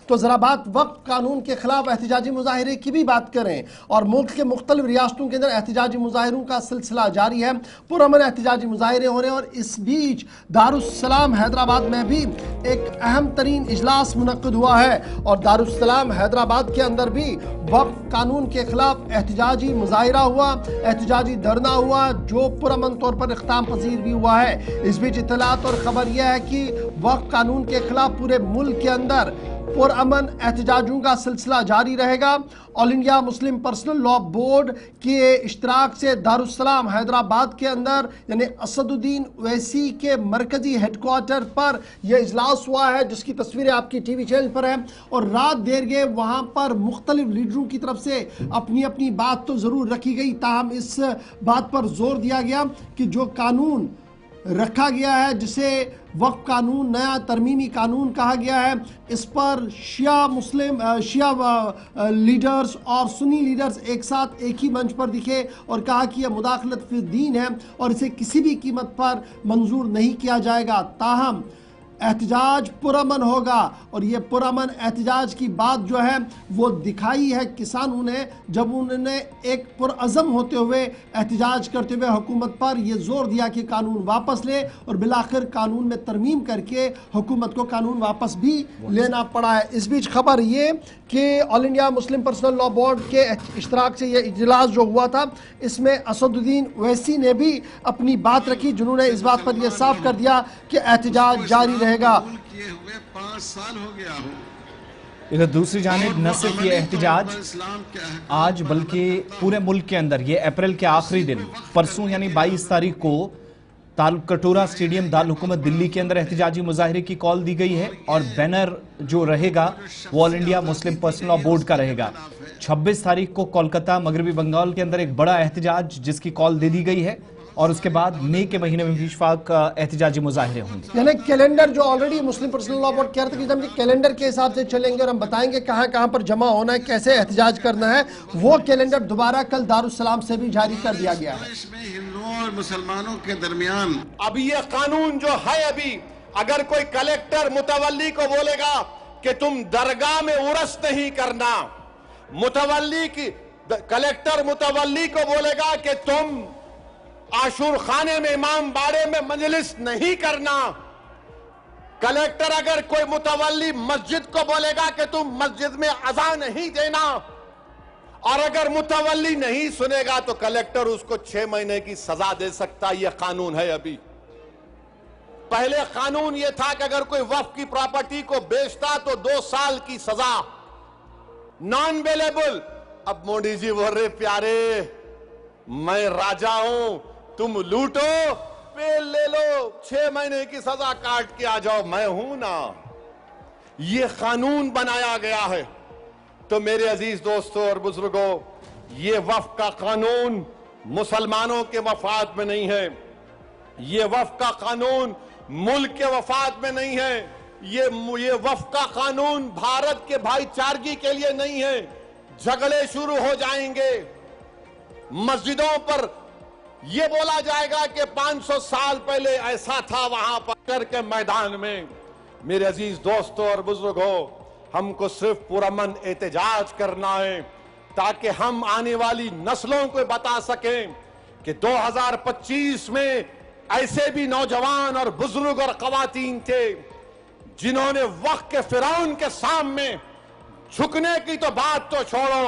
तो ज़रा बात वक्फ कानून के खिलाफ एहतजाजी मुजाहिरे की भी बात करें। और मुल्क के मुख्तलिफ रियासतों के अंदर एहतजाजी मुजाहिरों का सिलसिला जारी है, पुरअमन एहतजाजी मुजाहिरे हो रहे हैं। और इस बीच दारुस्सलाम हैदराबाद में भी एक अहम तरीन इजलास मुनक्किद हुआ है और दारुस्सलाम हैदराबाद के अंदर भी वक्फ कानून के खिलाफ एहतजाजी मुजाहिरा हुआ, एहतजाजी धरना हुआ, जो पुरअमन तौर पर इख्ताम पजीर भी हुआ है। इस बीच इत्तलात और ख़बर यह है कि वक्फ कानून के खिलाफ पूरे मुल्क के अंदर पुरअमन एहतजाजों का सिलसिला जारी रहेगा। All India Muslim personal law board के इश्तराक से दारुस्सलाम हैदराबाद के अंदर यानी असदुद्दीन ओवैसी के मरकजी हेडक्वार्टर पर यह इजलास हुआ है, जिसकी तस्वीरें आपकी टीवी चैनल पर हैं। और रात देर गए वहाँ पर मुख्तलिफ लीडरों की तरफ से अपनी अपनी बात तो ज़रूर रखी गई, ताहम इस बात पर जोर दिया गया कि जो कानून रखा गया है, जिसे वक्फ कानून नया तरमीमी कानून कहा गया है, इस पर शिया लीडर्स और सुन्नी लीडर्स एक साथ एक ही मंच पर दिखे और कहा कि यह मुदाखलत फिर दीन है और इसे किसी भी कीमत पर मंजूर नहीं किया जाएगा। ताहम एहतजाज पुरअमन होगा और ये पुरअमन एहतजाज की बात जो है वो दिखाई है किसानों ने, जब उन्होंने एक पुरअज़म होते हुए एहतजाज करते हुए हुकूमत पर यह जोर दिया कि कानून वापस ले, और बिलाखिर कानून में तरमीम करके हुकूमत को कानून वापस भी लेना पड़ा है। इस बीच खबर ये कि all India Muslim personal law board के इश्तराक से यह इजलास जो हुआ था, इसमें असदुद्दीन ओवैसी ने भी अपनी बात रखी, जिन्होंने इस बात पर यह साफ कर दिया कि एहतजाज जारी रहेगा। किए हुए 5 साल हो गया हो। इधर दूसरी जानिब न सिर्फ ये एहतजाज आज बल्कि पूरे मुल्क के अंदर ये अप्रैल के आखिरी दिन परसों यानी 22 तारीख को कटोरा स्टेडियम दारुल हुकूमत दिल्ली के अंदर एहतजाजी मुजाहिरे की कॉल दी गई है और बैनर जो रहेगा वो all India Muslim personal law board का रहेगा। 26 तारीख को कोलकाता मगरबी बंगाल के अंदर एक बड़ा एहतजाज जिसकी कॉल दे दी गई है और उसके बाद मई के महीने में भी इशफाक एहतजाजी मुजाहिरे होंगे। यानी कैलेंडर जो ऑलरेडी मुस्लिम पर्सनल लॉ बोर्ड कह रहे थे कि हम कैलेंडर के हिसाब से चलेंगे और हम बताएंगे कहाँ कहाँ पर जमा होना है, कैसे एहतजाज करना है, वो कैलेंडर दोबारा कल दारुस्सलाम से भी जारी कर दिया गया है। हिंदुओं और मुसलमानों के दरमियान अभी ये कानून जो है, अभी अगर कोई कलेक्टर मुतवल्ली को बोलेगा कि तुम दरगाह में उर्स नहीं करना, कलेक्टर मुतवल्ली को बोलेगा कि तुम आशूर खाने में इमाम बाड़े में मजलिस नहीं करना, कलेक्टर अगर कोई मुतवल्ली मस्जिद को बोलेगा कि तुम मस्जिद में अज़ान नहीं देना, और अगर मुतवल्ली नहीं सुनेगा तो कलेक्टर उसको 6 महीने की सजा दे सकता। यह कानून है। अभी पहले कानून यह था कि अगर कोई वक्फ की प्रॉपर्टी को बेचता तो 2 साल की सजा, नॉन अवेलेबल। अब मोदी जी बोल रहे प्यारे मैं राजा हूं, तुम लूटो पेल ले लो, 6 महीने की सजा काट के आ जाओ, मैं हूं ना। यह कानून बनाया गया है। तो मेरे अजीज दोस्तों और बुजुर्गों, यह वक्फ का कानून मुसलमानों के मफाद में नहीं है, यह वक्फ का कानून मुल्क के वफाद में नहीं है, ये वक्फ का कानून भारत के भाईचारगी के लिए नहीं है। झगड़े शुरू हो जाएंगे, मस्जिदों पर यह बोला जाएगा कि 500 साल पहले ऐसा था वहां पर के मैदान में। मेरे अजीज दोस्तों और बुजुर्गों, हमको सिर्फ पुरअमन एहतजाज करना है ताकि हम आने वाली नस्लों को बता सकें कि 2025 में ऐसे भी नौजवान और बुजुर्ग और खवातीन थे जिन्होंने वक्त के फिरौन के सामने झुकने की तो बात तो छोड़ो,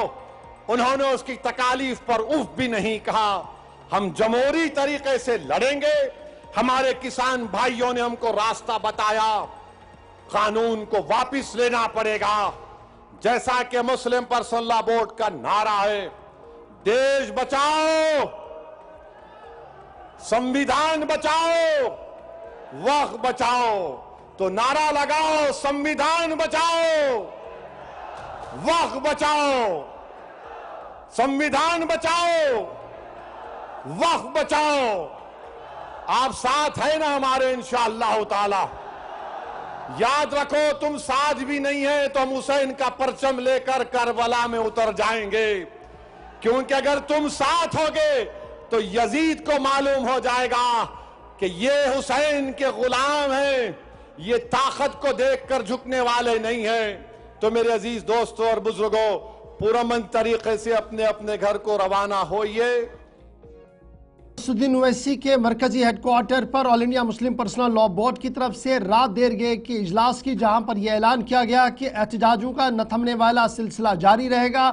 उन्होंने उसकी तकालीफ पर उफ भी नहीं कहा। हम जमहूरी तरीके से लड़ेंगे। हमारे किसान भाइयों ने हमको रास्ता बताया, कानून को वापस लेना पड़ेगा। जैसा कि मुस्लिम पर्सनल लॉ बोर्ड का नारा है, देश बचाओ, संविधान बचाओ, वक्फ बचाओ। तो नारा लगाओ, संविधान बचाओ, वक्फ बचाओ, संविधान बचाओ, वक्फ बचाओ। आप साथ है ना हमारे इंशाअल्लाह ताला। याद रखो, तुम साथ भी नहीं है तो हम हुसैन का परचम लेकर करबला में उतर जाएंगे, क्योंकि अगर तुम साथ होगे तो यजीद को मालूम हो जाएगा कि ये हुसैन के गुलाम हैं, ये ताकत को देखकर झुकने वाले नहीं हैं। तो मेरे अजीज दोस्तों और बुजुर्गों, पुरअमन तरीके से अपने अपने घर को रवाना होइए। सुद्दीन ओवैसी के मरकजी हेडक्वार्टर पर all India Muslim personal law board की तरफ से रात देर गए कि इजलास की, जहां पर यह ऐलान किया गया कि एहतजाजों का न थमने वाला सिलसिला जारी रहेगा।